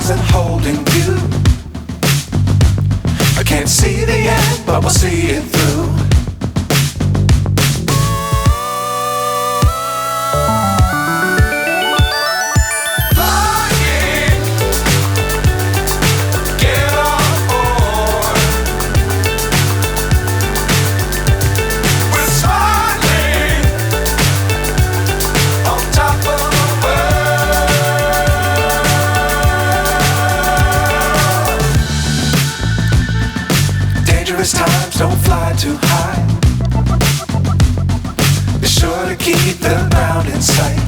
stars and holding you. I can't see the end, but we'll see it through. Times don't fly too high. Be sure to keep the ground in sight.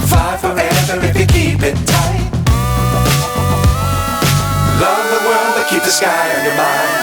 Fly forever if you keep it tight. Love the world but keep the sky on your mind.